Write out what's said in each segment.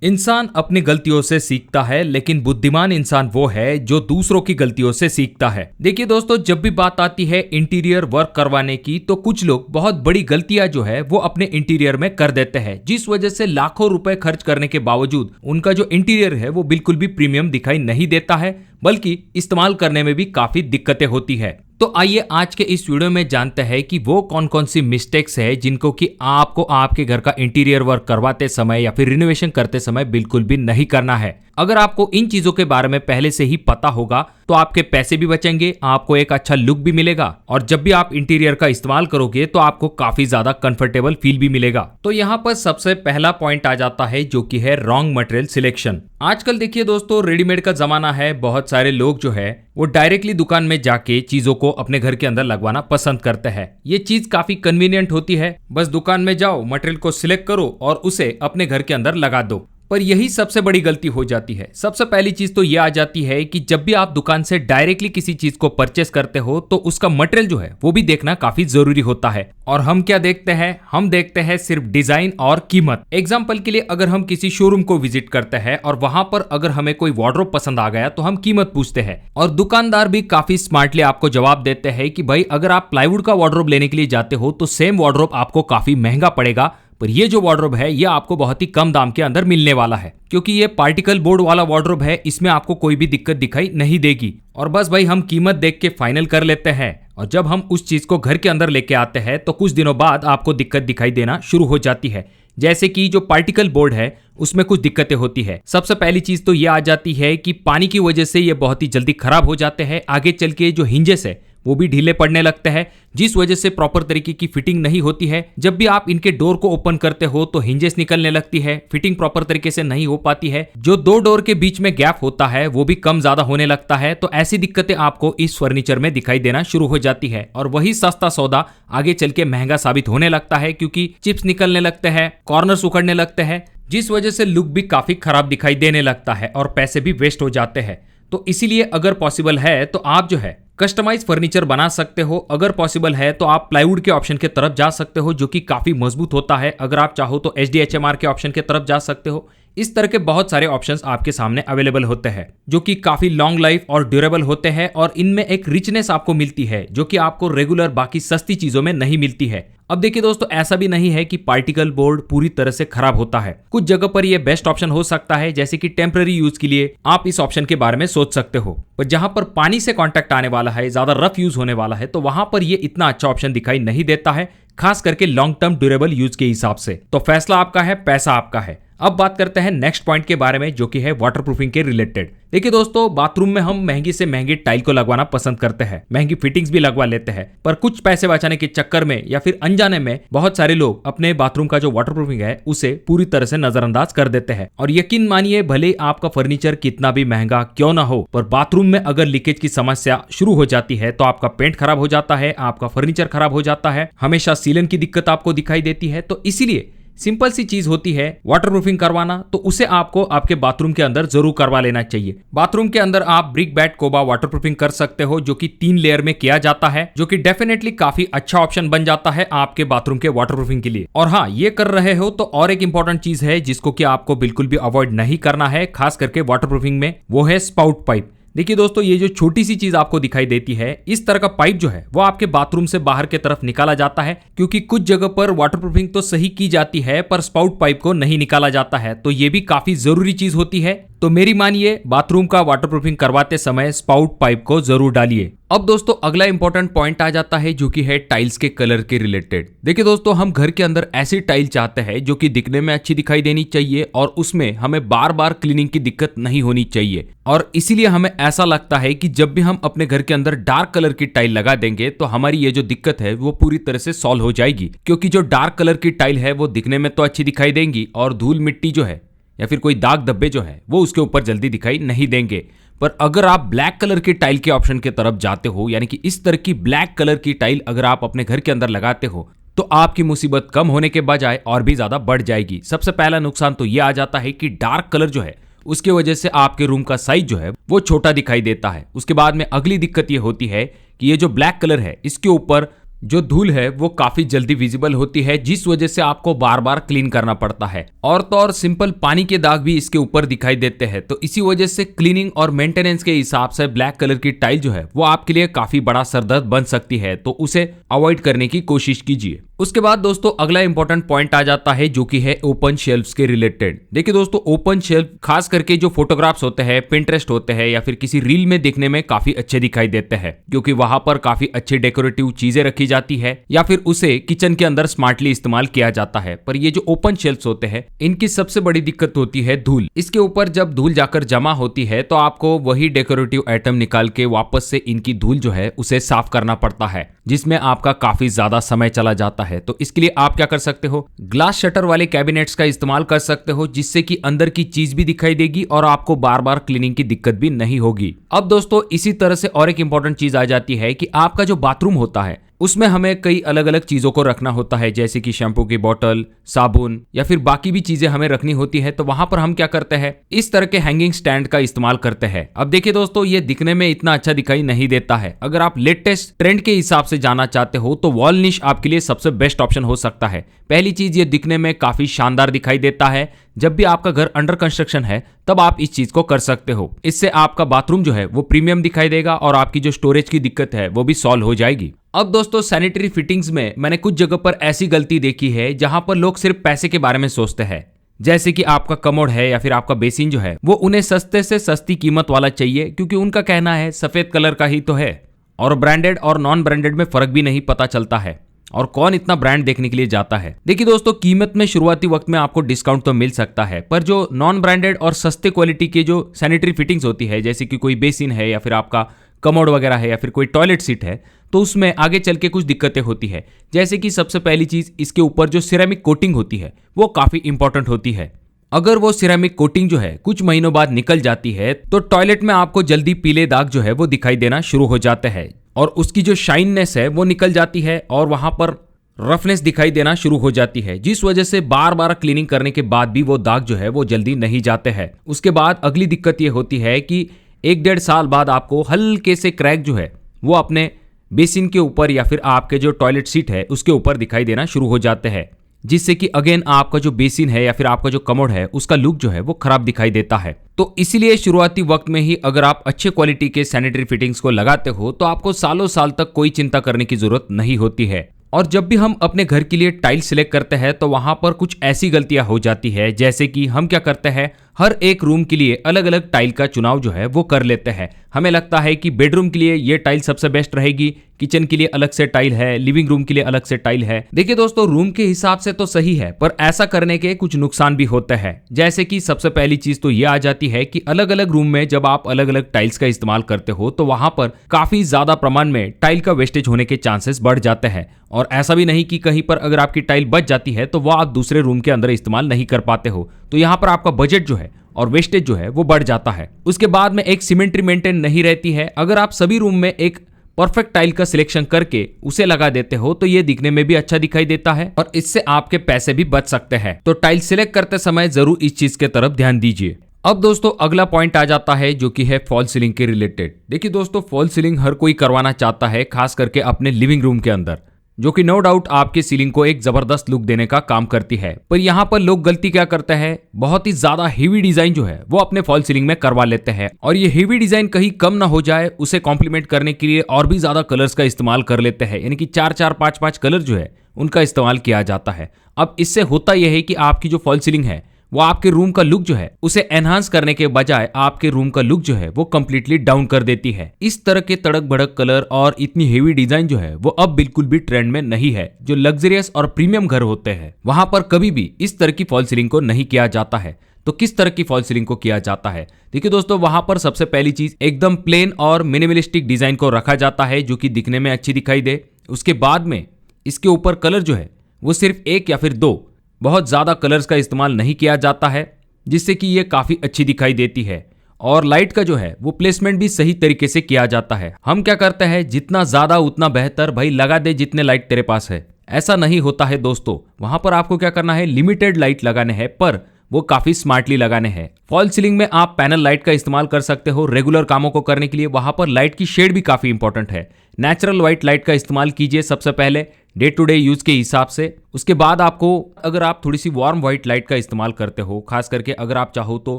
इंसान अपनी गलतियों से सीखता है, लेकिन बुद्धिमान इंसान वो है जो दूसरों की गलतियों से सीखता है। देखिए दोस्तों, जब भी बात आती है इंटीरियर वर्क करवाने की, तो कुछ लोग बहुत बड़ी गलतियां जो है वो अपने इंटीरियर में कर देते हैं, जिस वजह से लाखों रुपए खर्च करने के बावजूद उनका जो इंटीरियर है वो बिल्कुल भी प्रीमियम दिखाई नहीं देता है, बल्कि इस्तेमाल करने में भी काफी दिक्कतें होती है। तो आइए आज के इस वीडियो में जानते हैं कि वो कौन कौन सी मिस्टेक्स है जिनको कि आपको आपके घर का इंटीरियर वर्क करवाते समय या फिर रिनोवेशन करते समय बिल्कुल भी नहीं करना है। अगर आपको इन चीजों के बारे में पहले से ही पता होगा तो आपके पैसे भी बचेंगे, आपको एक अच्छा लुक भी मिलेगा और जब भी आप इंटीरियर का इस्तेमाल करोगे तो आपको काफी ज्यादा कंफर्टेबल फील भी मिलेगा। तो यहाँ पर सबसे पहला पॉइंट आ जाता है जो कि है रॉन्ग मटेरियल सिलेक्शन। आजकल देखिए दोस्तों, रेडीमेड का जमाना है। बहुत सारे लोग जो है वो डायरेक्टली दुकान में जाके चीजों को अपने घर के अंदर लगवाना पसंद करते हैं। ये चीज काफी कन्वीनियंट होती है। बस दुकान में जाओ, मटेरियल को सिलेक्ट करो और उसे अपने घर के अंदर लगा दो। पर यही सबसे बड़ी गलती हो जाती है। सबसे पहली चीज तो ये आ जाती है कि जब भी आप दुकान से डायरेक्टली किसी चीज को परचेस करते हो तो उसका मटेरियल जो है वो भी देखना काफी जरूरी होता है। और हम क्या देखते हैं? हम देखते हैं सिर्फ डिजाइन और कीमत। एग्जाम्पल के लिए, अगर हम किसी शोरूम को विजिट करते हैं और वहां पर अगर हमें कोई वार्डरोब पसंद आ गया तो हम कीमत पूछते हैं और दुकानदार भी काफी स्मार्टली आपको जवाब देते हैं कि भाई अगर आप प्लाईवुड का वार्डरोब लेने के लिए जाते हो तो सेम वार्डरोब आपको काफी महंगा पड़ेगा, पर ये जो वार्डरोब है ये आपको बहुत ही कम दाम के अंदर मिलने वाला है, क्योंकि ये पार्टिकल बोर्ड वाला वार्डरोब है, इसमें आपको कोई भी दिक्कत दिखाई नहीं देगी। और बस भाई हम कीमत देख के फाइनल कर लेते हैं और जब हम उस चीज को घर के अंदर लेके आते हैं तो कुछ दिनों बाद आपको दिक्कत दिखाई देना शुरू हो जाती है। जैसे कि जो पार्टिकल बोर्ड है उसमें कुछ दिक्कतें होती है। सबसे पहली चीज तो ये आ जाती है कि पानी की वजह से ये बहुत ही जल्दी खराब हो जाते हैं। आगे चल के जो हिंजेस है वो भी ढीले पड़ने लगते हैं, जिस वजह से प्रॉपर तरीके की फिटिंग नहीं होती है। जब भी आप इनके डोर को ओपन करते हो तो हिंजेस निकलने लगती है, फिटिंग प्रॉपर तरीके से नहीं हो पाती है। जो दो डोर के बीच में गैप होता है वो भी कम ज्यादा होने लगता है। तो ऐसी दिक्कतें आपको इस फर्नीचर में दिखाई देना शुरू हो जाती है और वही सस्ता सौदा आगे चल के महंगा साबित होने लगता है, क्योंकि चिप्स निकलने लगते हैं, कॉर्नर्स उखड़ने लगते हैं, जिस वजह से लुक भी काफी खराब दिखाई देने लगता है और पैसे भी वेस्ट हो जाते हैं। तो इसीलिए अगर पॉसिबल है तो आप जो है कस्टमाइज फर्नीचर बना सकते हो। अगर पॉसिबल है तो आप प्लाईवुड के ऑप्शन की तरफ जा सकते हो, जो कि काफी मजबूत होता है। अगर आप चाहो तो HDHMR के ऑप्शन की तरफ जा सकते हो। इस तरह के बहुत सारे ऑप्शंस आपके सामने अवेलेबल होते हैं जो कि काफी लॉन्ग लाइफ और ड्यूरेबल होते हैं और इनमें एक रिचनेस आपको मिलती है जो कि आपको रेगुलर बाकी सस्ती चीजों में नहीं मिलती है। अब देखिए दोस्तों, ऐसा भी नहीं है कि पार्टिकल बोर्ड पूरी तरह से खराब होता है। कुछ जगह पर यह बेस्ट ऑप्शन हो सकता है, जैसे कि टेम्पररी यूज के लिए आप इस ऑप्शन के बारे में सोच सकते हो। पर जहां पर पानी से कांटेक्ट आने वाला है, ज्यादा रफ यूज होने वाला है, तो वहां पर यह इतना अच्छा ऑप्शन दिखाई नहीं देता है, खास करके लॉन्ग टर्म ड्यूरेबल यूज के हिसाब से। तो फैसला आपका है, पैसा आपका है। अब बात करते हैं नेक्स्ट पॉइंट के बारे में, जो कि है वाटरप्रूफिंग के रिलेटेड। देखिए दोस्तों, बाथरूम में हम महंगी से महंगी टाइल को लगवाना पसंद करते हैं, महंगी फिटिंग्स भी लगवा लेते हैं, पर कुछ पैसे बचाने के चक्कर में या फिर अनजाने में बहुत सारे लोग अपने बाथरूम का जो वाटरप्रूफिंग है उसे पूरी तरह से नजरअंदाज कर देते हैं। और यकीन मानिए, भले आपका फर्नीचर कितना भी महंगा क्यों ना हो, पर बाथरूम में अगर लीकेज की समस्या शुरू हो जाती है तो आपका पेंट खराब हो जाता है, आपका फर्नीचर खराब हो जाता है, हमेशा सीलन की दिक्कत आपको दिखाई देती है। तो इसीलिए सिंपल सी चीज होती है वाटरप्रूफिंग करवाना, तो उसे आपको आपके बाथरूम के अंदर जरूर करवा लेना चाहिए। बाथरूम के अंदर आप ब्रिक बैट कोबा वाटरप्रूफिंग कर सकते हो, जो कि 3 लेयर में किया जाता है, जो कि डेफिनेटली काफी अच्छा ऑप्शन बन जाता है आपके बाथरूम के वाटरप्रूफिंग के लिए। और हाँ, ये कर रहे हो तो और एक इंपॉर्टेंट चीज है जिसको कि आपको बिल्कुल भी अवॉइड नहीं करना है, खास करके वाटरप्रूफिंग में, वो है स्पाउट पाइप। देखिए दोस्तों, ये जो छोटी सी चीज आपको दिखाई देती है, इस तरह का पाइप जो है वो आपके बाथरूम से बाहर के तरफ निकाला जाता है, क्योंकि कुछ जगह पर वाटरप्रूफिंग तो सही की जाती है पर स्पाउट पाइप को नहीं निकाला जाता है। तो ये भी काफी जरूरी चीज होती है। तो मेरी मानिए, बाथरूम का वाटरप्रूफिंग करवाते समय स्पाउट पाइप को जरूर डालिए। अब दोस्तों, अगला इंपॉर्टेंट पॉइंट आ जाता है जो कि है टाइल्स के कलर के रिलेटेड। देखिए दोस्तों, हम घर के अंदर ऐसी टाइल चाहते हैं जो कि दिखने में अच्छी दिखाई देनी चाहिए और उसमें हमें बार बार क्लीनिंग की दिक्कत नहीं होनी चाहिए। और इसीलिए हमें ऐसा लगता है कि जब भी हम अपने घर के अंदर डार्क कलर की टाइल लगा देंगे तो हमारी ये जो दिक्कत है वो पूरी तरह से सॉल्व हो जाएगी, क्योंकि जो डार्क कलर की टाइल है वो दिखने में तो अच्छी दिखाई देंगी और धूल मिट्टी जो है या फिर कोई दाग धब्बे जो है वो उसके ऊपर जल्दी दिखाई नहीं देंगे। पर अगर आप ब्लैक कलर की टाइल के ऑप्शन की तरफ जाते हो, यानी कि इस तरह की ब्लैक कलर की टाइल अगर आप अपने घर के अंदर लगाते हो, तो आपकी मुसीबत कम होने के बजाय और भी ज्यादा बढ़ जाएगी। सबसे पहला नुकसान तो यह आ जाता है कि डार्क कलर जो है उसके वजह से आपके रूम का साइज जो है वो छोटा दिखाई देता है। उसके बाद में अगली दिक्कत ये होती है कि ये जो ब्लैक कलर है इसके ऊपर जो धूल है वो काफी जल्दी विजिबल होती है, जिस वजह से आपको बार बार क्लीन करना पड़ता है। और तो और सिंपल पानी के दाग भी इसके ऊपर दिखाई देते हैं, तो इसी वजह से क्लीनिंग और मेंटेनेंस के हिसाब से ब्लैक कलर की टाइल जो है वो आपके लिए काफी बड़ा सरदर्द बन सकती है, तो उसे अवॉइड करने की कोशिश कीजिए। उसके बाद दोस्तों अगला इंपॉर्टेंट पॉइंट आ जाता है जो कि है ओपन शेल्फ्स के रिलेटेड। देखिए दोस्तों, ओपन शेल्फ खास करके जो फोटोग्राफ्स होते हैं, पिंटरेस्ट होते हैं या फिर किसी रील में देखने में काफी अच्छे दिखाई देते हैं, क्योंकि वहां पर काफी अच्छी डेकोरेटिव चीजें रखी जाती है या फिर उसे किचन के अंदर स्मार्टली इस्तेमाल किया जाता है। पर ये जो ओपन शेल्फ्स होते हैं, इनकी सबसे बड़ी दिक्कत होती है धूल। इसके ऊपर जब धूल जाकर जमा होती है तो आपको वही डेकोरेटिव आइटम निकाल के वापस से इनकी धूल जो है उसे साफ करना पड़ता है, जिसमें आपका काफी ज्यादा समय चला जाता है। तो इसके लिए आप क्या कर सकते हो, ग्लास शटर वाले कैबिनेट्स का इस्तेमाल कर सकते हो, जिससे कि अंदर की चीज भी दिखाई देगी और आपको बार बार क्लीनिंग की दिक्कत भी नहीं होगी। अब दोस्तों इसी तरह से और एक इंपॉर्टेंट चीज आ जाती है कि आपका जो बाथरूम होता है उसमें हमें कई अलग अलग चीजों को रखना होता है, जैसे कि शैम्पू की बोतल, साबुन या फिर बाकी भी चीजें हमें रखनी होती है। तो वहां पर हम क्या करते हैं, इस तरह के हैंगिंग स्टैंड का इस्तेमाल करते हैं। अब देखिए दोस्तों, ये दिखने में इतना अच्छा दिखाई नहीं देता है। अगर आप लेटेस्ट ट्रेंड के हिसाब से जाना चाहते हो तो वॉल निश आपके लिए सबसे बेस्ट ऑप्शन हो सकता है। पहली चीज, ये दिखने में काफी शानदार दिखाई देता है। जब भी आपका घर अंडर कंस्ट्रक्शन है तब आप इस चीज को कर सकते हो। इससे आपका बाथरूम जो है वो प्रीमियम दिखाई देगा और आपकी जो स्टोरेज की दिक्कत है वो भी सॉल्व हो जाएगी। अब दोस्तों सैनिटरी फिटिंग्स में मैंने कुछ जगह पर ऐसी गलती देखी है जहां पर लोग सिर्फ पैसे के बारे में सोचते हैं, जैसे कि आपका कमोड है या फिर आपका बेसिन जो है वो उन्हें सस्ते से सस्ती कीमत वाला चाहिए, क्योंकि उनका कहना है सफेद कलर का ही तो है और ब्रांडेड और नॉन ब्रांडेड में फर्क भी नहीं पता चलता है, और कौन इतना ब्रांड देखने के लिए जाता है। देखिए दोस्तों, कीमत में शुरुआती वक्त में आपको डिस्काउंट तो मिल सकता है, पर जो नॉन ब्रांडेड और सस्ते क्वालिटी के जो सैनिटरी फिटिंग्स होती है, जैसे कि कोई बेसिन है या फिर आपका कमोड वगैरह है या फिर कोई टॉयलेट सीट है, तो उसमें आगे चल के कुछ दिक्कतें होती है। जैसे कि सबसे पहली चीज, इसके ऊपर जो सिरेमिक कोटिंग होती है वो काफी इंपॉर्टेंट होती है। अगर वो सिरेमिक कोटिंग जो है कुछ महीनों बाद निकल जाती है तो टॉयलेट में आपको जल्दी पीले दाग जो है वो दिखाई देना शुरू हो जाते हैं और उसकी जो शाइननेस है वो निकल जाती है और वहां पर रफनेस दिखाई देना शुरू हो जाती है, जिस वजह से बार बार क्लीनिंग करने के बाद भी वो दाग जो है वो जल्दी नहीं जाते हैं। उसके बाद अगली दिक्कत ये होती है कि 1-1.5 साल बाद आपको हल्के से क्रैक जो है वो अपने बेसिन के ऊपर या फिर आपके जो टॉयलेट सीट है उसके ऊपर दिखाई देना शुरू हो जाते हैं, जिससे कि अगेन आपका जो बेसिन है या फिर आपका जो कमोड है उसका लुक जो है वो खराब दिखाई देता है। तो इसीलिए शुरुआती वक्त में ही अगर आप अच्छे क्वालिटी के सैनिटरी फिटिंग्स को लगाते हो तो आपको सालों साल तक कोई चिंता करने की जरूरत नहीं होती है। और जब भी हम अपने घर के लिए टाइल सिलेक्ट करते हैं तो वहां पर कुछ ऐसी गलतियां हो जाती है, जैसे कि हम क्या करते हैं, हर एक रूम के लिए अलग अलग टाइल का चुनाव जो है वो कर लेते हैं। हमें लगता है कि बेडरूम के लिए ये टाइल सबसे बेस्ट रहेगी, किचन के लिए अलग से टाइल है, लिविंग रूम के लिए अलग से टाइल है। देखिए दोस्तों, रूम के हिसाब से तो सही है, पर ऐसा करने के कुछ नुकसान भी होते हैं। जैसे कि सबसे पहली चीज तो ये आ जाती है कि अलग अलग रूम में जब आप अलग अलग टाइल्स का इस्तेमाल करते हो तो वहां पर काफी ज्यादा प्रमाण में टाइल का वेस्टेज होने के चांसेस बढ़ जाते हैं। और ऐसा भी नहीं कि कहीं पर अगर आपकी टाइल बच जाती है तो वह आप दूसरे रूम के अंदर इस्तेमाल नहीं कर पाते हो, तो यहाँ पर आपका बजट जो है और वेस्टेज जो है वो बढ़ जाता है। उसके बाद में एक सिमेट्री मेंटेन नहीं रहती है। अगर आप सभी रूम में एक परफेक्ट टाइल का सिलेक्शन करके उसे लगा देते हो तो ये दिखने में भी अच्छा दिखाई देता है और इससे आपके पैसे भी बच सकते हैं। तो टाइल सिलेक्ट करते समय जरूर इस चीज के तरफ ध्यान दीजिए। अब दोस्तों अगला पॉइंट आ जाता है जो कि है फॉल सीलिंग के रिलेटेड। देखिए दोस्तों, फॉल सीलिंग हर कोई करवाना चाहता है, खास करके अपने लिविंग रूम के अंदर, जो कि नो डाउट आपके सीलिंग को एक जबरदस्त लुक देने का काम करती है। पर यहाँ पर लोग गलती क्या करते हैं, बहुत ही ज्यादा हेवी डिजाइन जो है वो अपने फॉल सीलिंग में करवा लेते हैं और ये हेवी डिजाइन कहीं कम ना हो जाए उसे कॉम्प्लीमेंट करने के लिए और भी ज्यादा कलर्स का इस्तेमाल कर लेते हैं, यानी कि 4-4, 5-5 कलर जो है उनका इस्तेमाल किया जाता है। अब इससे होता यह है कि आपकी जो फॉल सीलिंग है वो आपके रूम का लुक जो है उसे एनहांस करने के बजाय आपके रूम का लुक जो है वो कंप्लीटली डाउन कर देती है। इस तरह के तड़क भड़क कलर और इतनी हेवी डिजाइन जो है वो अब बिल्कुल भी ट्रेंड में नहीं है। जो लग्जरियस और प्रीमियम घर होते हैं वहां पर कभी भी इस तरह की फॉल सीलिंग को नहीं किया जाता है। तो किस तरह की फॉल सीलिंग को किया जाता है, देखिए दोस्तों, वहां पर सबसे पहली चीज एकदम प्लेन और मिनिमलिस्टिक डिजाइन को रखा जाता है जो कि दिखने में अच्छी दिखाई दे। उसके बाद में इसके ऊपर कलर जो है वो सिर्फ 1 या फिर 2, बहुत ज़्यादा कलर्स का इस्तेमाल नहीं किया जाता है, जिससे कि ये काफ़ी अच्छी दिखाई देती है। और लाइट का जो है वो प्लेसमेंट भी सही तरीके से किया जाता है। हम क्या करते हैं, जितना ज़्यादा उतना बेहतर, भाई लगा दे जितने लाइट तेरे पास है, ऐसा नहीं होता है दोस्तों। वहाँ पर आपको क्या करना है, लिमिटेड लाइट लगाने हैं, पर वो काफी स्मार्टली लगाने हैं। फॉल सीलिंग में आप पैनल लाइट का इस्तेमाल कर सकते हो रेगुलर कामों को करने के लिए। वहां पर लाइट की शेड भी काफी इंपॉर्टेंट है। नेचुरल व्हाइट लाइट का इस्तेमाल कीजिए सबसे पहले डे टू डे यूज के हिसाब से। उसके बाद आपको अगर आप थोड़ी सी वार्म व्हाइट लाइट का इस्तेमाल करते हो, खास करके अगर आप चाहो तो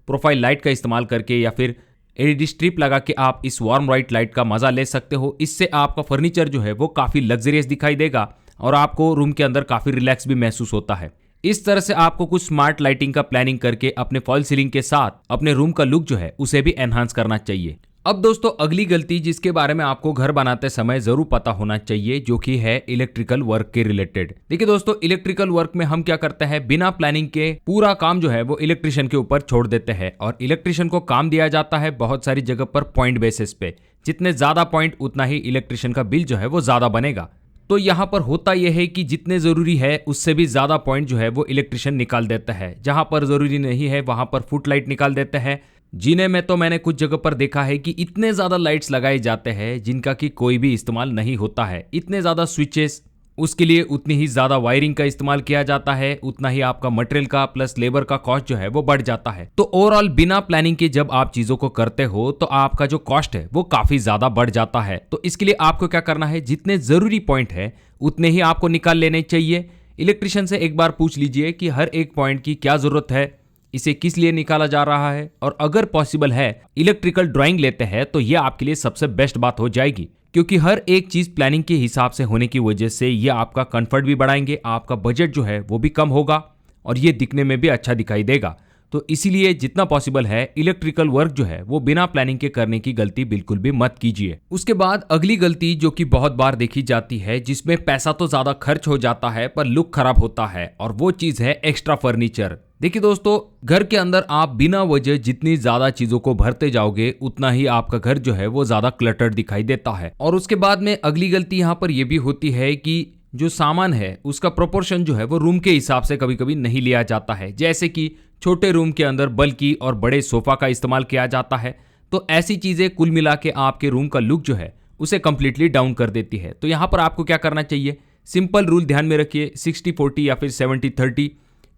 प्रोफाइल लाइट का इस्तेमाल करके या फिर एलईडी स्ट्रिप लगा के आप इस वार्म व्हाइट लाइट का मजा ले सकते हो। इससे आपका फर्नीचर जो है वो काफी लग्जरियस दिखाई देगा और आपको रूम के अंदर काफी रिलैक्स भी महसूस होता है। इस तरह से आपको कुछ स्मार्ट लाइटिंग का प्लानिंग करके अपने फॉल सीलिंग के साथ अपने रूम का लुक जो है उसे भी एनहांस करना चाहिए। अब दोस्तों अगली गलती जिसके बारे में आपको घर बनाते समय जरूर पता होना चाहिए, जो कि है इलेक्ट्रिकल वर्क के रिलेटेड। देखिए दोस्तों, इलेक्ट्रिकल वर्क में हम क्या करते हैं, बिना प्लानिंग के पूरा काम जो है वो इलेक्ट्रिशियन के ऊपर छोड़ देते हैं और इलेक्ट्रिशियन को काम दिया जाता है बहुत सारी जगह पर पॉइंट बेसिस पे। जितने ज्यादा पॉइंट उतना ही इलेक्ट्रिशियन का बिल जो है वो ज्यादा बनेगा। तो यहाँ पर होता यह है कि जितने जरूरी है उससे भी ज्यादा पॉइंट जो है वो इलेक्ट्रिशियन निकाल देता है। जहां पर जरूरी नहीं है वहां पर फुट लाइट निकाल देते हैं। जिन्हें में तो मैंने कुछ जगह पर देखा है कि इतने ज्यादा लाइट्स लगाए जाते हैं जिनका कि कोई भी इस्तेमाल नहीं होता है। इतने ज्यादा स्विचेस, उसके लिए उतनी ही ज्यादा वायरिंग का इस्तेमाल किया जाता है, उतना ही आपका मटेरियल का प्लस लेबर का कॉस्ट जो है वो बढ़ जाता है। तो ओवरऑल बिना प्लानिंग के जब आप चीजों को करते हो तो आपका जो कॉस्ट है वो काफी ज्यादा बढ़ जाता है। तो इसके लिए आपको क्या करना है, जितने जरूरी पॉइंट है उतने ही आपको निकाल लेने चाहिए। इलेक्ट्रिशियन से एक बार पूछ लीजिए कि हर एक पॉइंट की क्या जरूरत है, इसे किस लिए निकाला जा रहा है, और अगर पॉसिबल है इलेक्ट्रिकल ड्राइंग लेते हैं तो यह आपके लिए सबसे बेस्ट बात हो जाएगी। क्योंकि हर एक चीज प्लानिंग के हिसाब से होने की वजह से ये आपका कंफर्ट भी बढ़ाएंगे, आपका बजट जो है वो भी कम होगा और ये दिखने में भी अच्छा दिखाई देगा। तो इसीलिए जितना पॉसिबल है इलेक्ट्रिकल वर्क जो है वो बिना प्लानिंग के करने की गलती बिल्कुल भी मत कीजिए। उसके बाद अगली गलती जो कि बहुत बार देखी जाती है, जिसमें पैसा तो ज्यादा खर्च हो जाता है पर लुक खराब होता है, और वो चीज है एक्स्ट्रा फर्नीचर। देखिए दोस्तों, घर के अंदर आप बिना वजह जितनी ज्यादा चीजों को भरते जाओगे उतना ही आपका घर जो है वो ज्यादा क्लटर्ड दिखाई देता है। और उसके बाद में अगली गलती यहाँ पर यह भी होती है कि जो सामान है उसका प्रोपोर्शन जो है वो रूम के हिसाब से कभी कभी नहीं लिया जाता है। जैसे कि छोटे रूम के अंदर बल्कि और बड़े सोफा का इस्तेमाल किया जाता है। तो ऐसी चीजें कुल मिला के आपके रूम का लुक जो है उसे कंप्लीटली डाउन कर देती है। तो यहाँ पर आपको क्या करना चाहिए, सिंपल रूल ध्यान में रखिए, 60-40 या फिर 70-30,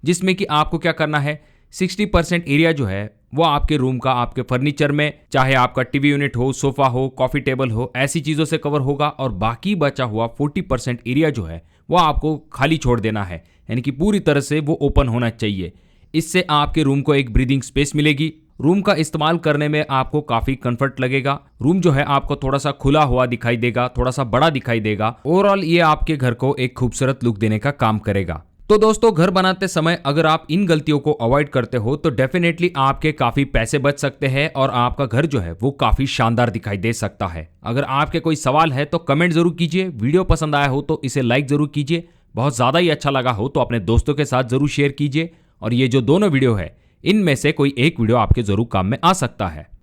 जिसमें कि आपको क्या करना है, 60% एरिया जो है वो आपके रूम का आपके फर्नीचर में, चाहे आपका टीवी यूनिट हो, सोफा हो, कॉफी टेबल हो, ऐसी चीजों से कवर होगा, और बाकी बचा हुआ 40% एरिया जो है वो आपको खाली छोड़ देना है, यानी कि पूरी तरह से वो ओपन होना चाहिए। इससे आपके रूम को एक ब्रीदिंग स्पेस मिलेगी, रूम का इस्तेमाल करने में आपको काफी कंफर्ट लगेगा, रूम जो है आपको थोड़ा सा खुला हुआ दिखाई देगा, थोड़ा सा बड़ा दिखाई देगा। ओवरऑल ये आपके घर को एक खूबसूरत लुक देने का काम करेगा। तो दोस्तों, घर बनाते समय अगर आप इन गलतियों को अवॉइड करते हो तो डेफिनेटली आपके काफी पैसे बच सकते हैं और आपका घर जो है वो काफी शानदार दिखाई दे सकता है। अगर आपके कोई सवाल है तो कमेंट जरूर कीजिए, वीडियो पसंद आया हो तो इसे लाइक जरूर कीजिए, बहुत ज्यादा ही अच्छा लगा हो तो अपने दोस्तों के साथ जरूर शेयर कीजिए, और ये जो दोनों वीडियो है इनमें से कोई एक वीडियो आपके जरूर काम में आ सकता है।